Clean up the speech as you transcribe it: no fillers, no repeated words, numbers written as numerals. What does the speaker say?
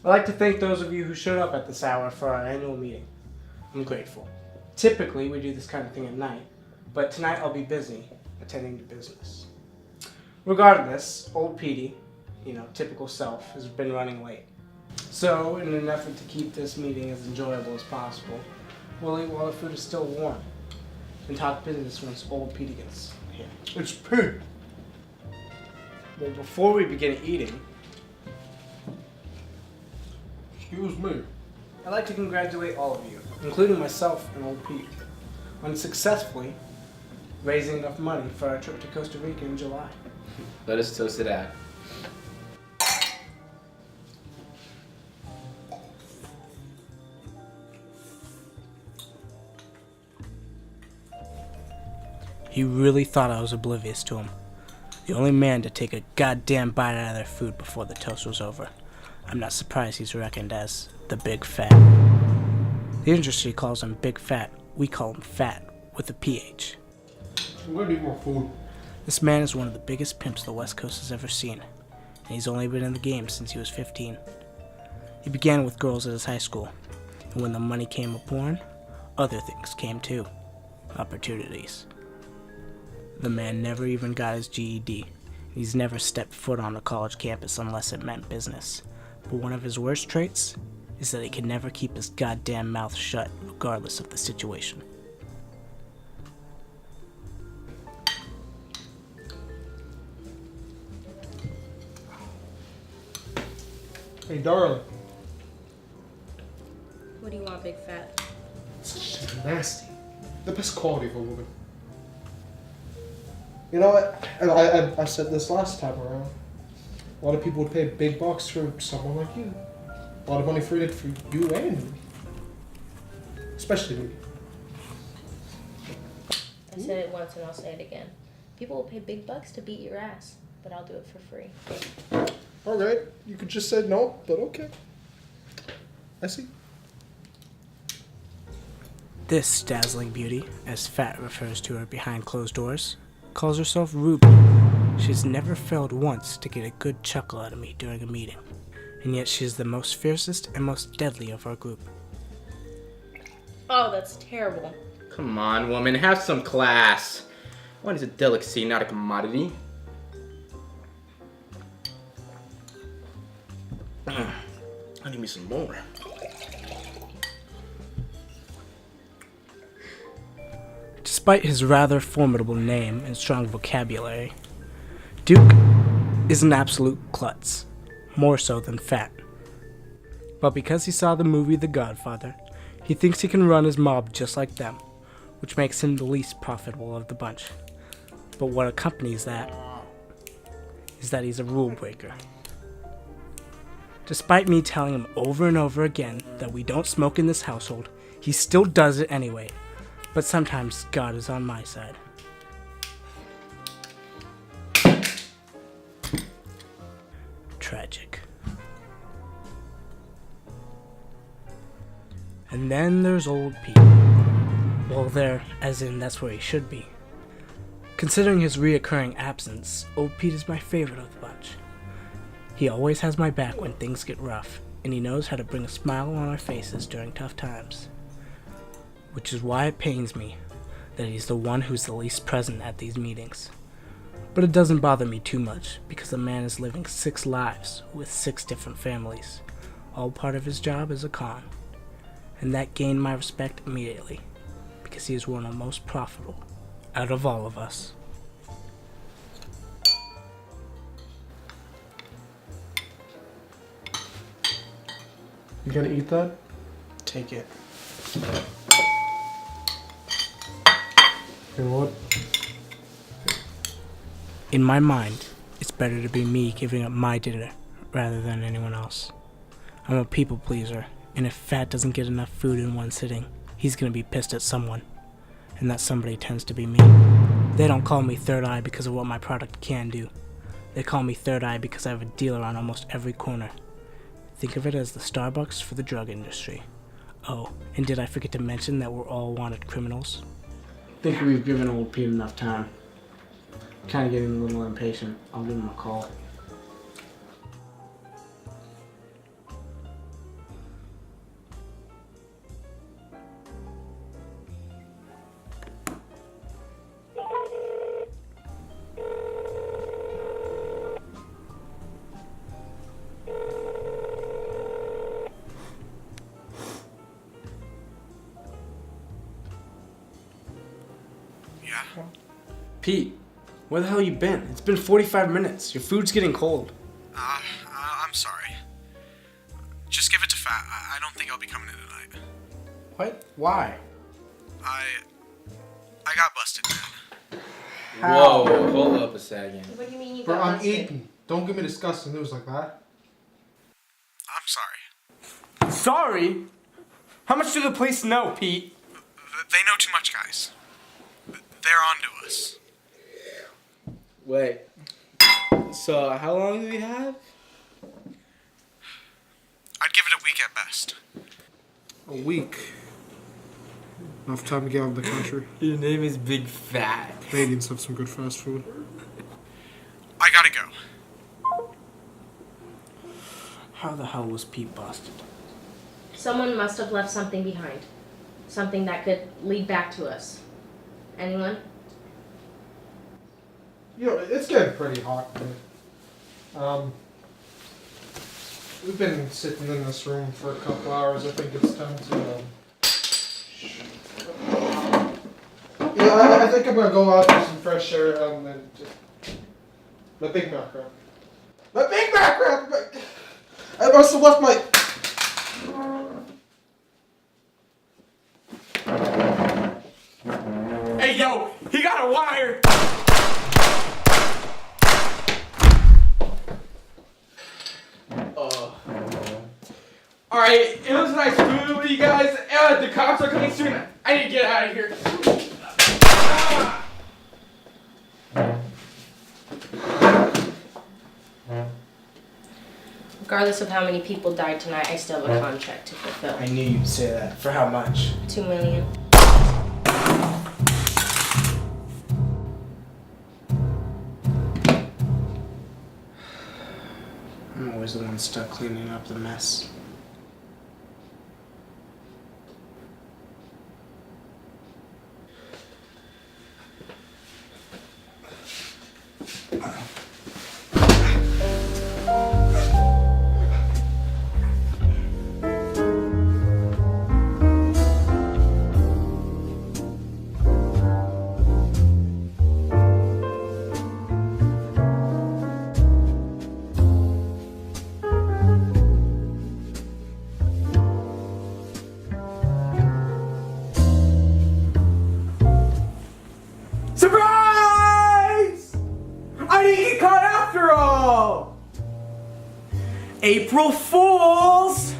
I'd like to thank those of you who showed up at this hour for our annual meeting. I'm grateful. Typically, we do this kind of thing at night, but tonight I'll be busy attending to business. Regardless, old Petey, typical self, has been running late. So, in an effort to keep this meeting as enjoyable as possible, we'll eat while the food is still warm and talk business once old Petey gets here. It's pig. Well, before we begin eating, Excuse me. I'd like to congratulate all of you, including myself and old Pete, on successfully raising enough money for our trip to Costa Rica in July. Let us toast to that. He really thought I was oblivious to him. The only man to take a goddamn bite out of their food before the toast was over. I'm not surprised he's reckoned as the Big Fat. The industry calls him Big Fat. We call him Fat, with a PH. I'm gonna need more food. This man is one of the biggest pimps the West Coast has ever seen, and he's only been in the game since he was 15. He began with girls at his high school, and when the money came aboard, other things came too. Opportunities. The man never even got his GED. He's never stepped foot on a college campus unless it meant business. But one of his worst traits is that he can never keep his goddamn mouth shut, regardless of the situation. Hey, darling. What do you want, Big Fat? Such nasty. The best quality of a woman. You know what? I said this last time around. A lot of people would pay big bucks for someone like you. A lot of money for you and me. Especially me. I said it once and I'll say it again. People will pay big bucks to beat your ass, but I'll do it for free. Alright, you could just say no, but okay. I see. This dazzling beauty, as Fat refers to her behind closed doors, calls herself Ruby. She's never failed once to get a good chuckle out of me during a meeting, and yet she is the most fiercest and most deadly of our group. Oh, that's terrible. Come on, woman, have some class. Wine is a delicacy, not a commodity. I need me some more. Despite his rather formidable name and strong vocabulary, Duke is an absolute klutz, more so than Fat. But because he saw the movie The Godfather, he thinks he can run his mob just like them, which makes him the least profitable of the bunch. But what accompanies that is that he's a rule breaker. Despite me telling him over and over again that we don't smoke in this household, he still does it anyway. But sometimes God is on my side. Tragic. And then there's old Pete. Well, there, as in that's where he should be. Considering his reoccurring absence, old Pete is my favorite of the bunch. He always has my back when things get rough, and he knows how to bring a smile on our faces during tough times. Which is why it pains me that he's the one who's the least present at these meetings. But it doesn't bother me too much, because the man is living 6 lives with 6 different families, all part of his job as a con. And that gained my respect immediately, because he is one of the most profitable out of all of us. You gonna eat that? Take it. You know what? In my mind, it's better to be me giving up my dinner rather than anyone else. I'm a people pleaser, and if Fat doesn't get enough food in one sitting, he's gonna be pissed at someone. And that somebody tends to be me. They don't call me Third Eye because of what my product can do. They call me Third Eye because I have a dealer on almost every corner. Think of it as the Starbucks for the drug industry. Oh, and did I forget to mention that we're all wanted criminals? I think we've given old Pete enough time. Kind of getting a little impatient. I'll give him a call. Pete, where the hell you been? It's been 45 minutes. Your food's getting cold. I'm sorry. Just give it to Fat. I don't think I'll be coming in tonight. What? Why? I got busted, man. Whoa, hold up a second. What do you mean you Bro, got I'm busted? eating. Don't give me disgusting news like that. I'm sorry. Sorry? How much do the police know, Pete? They know too much, guys. They're on to us. Wait. So, how long do we have? I'd give it a week at best. A week? Enough time to get out of the country. Your name is Big Fat. Canadians have some good fast food. I gotta go. How the hell was Pete busted? Someone must have left something behind. Something that could lead back to us. Anyone? You know, it's getting pretty hot, man. We've been sitting in this room for a couple hours. I think it's time to, yeah, I think I'm gonna go out for some fresh air and then just... My Big Mac wrap. My Big Mac wrap! I must have left my... Hey, yo! He got a wire! Alright, it was nice food with you guys. The cops are coming soon. I need to get out of here. Regardless of how many people died tonight, I still have a contract to fulfill. I knew you'd say that. For how much? $2 million. I'm always the one stuck cleaning up the mess. Surprise! I didn't get caught after all! April Fools!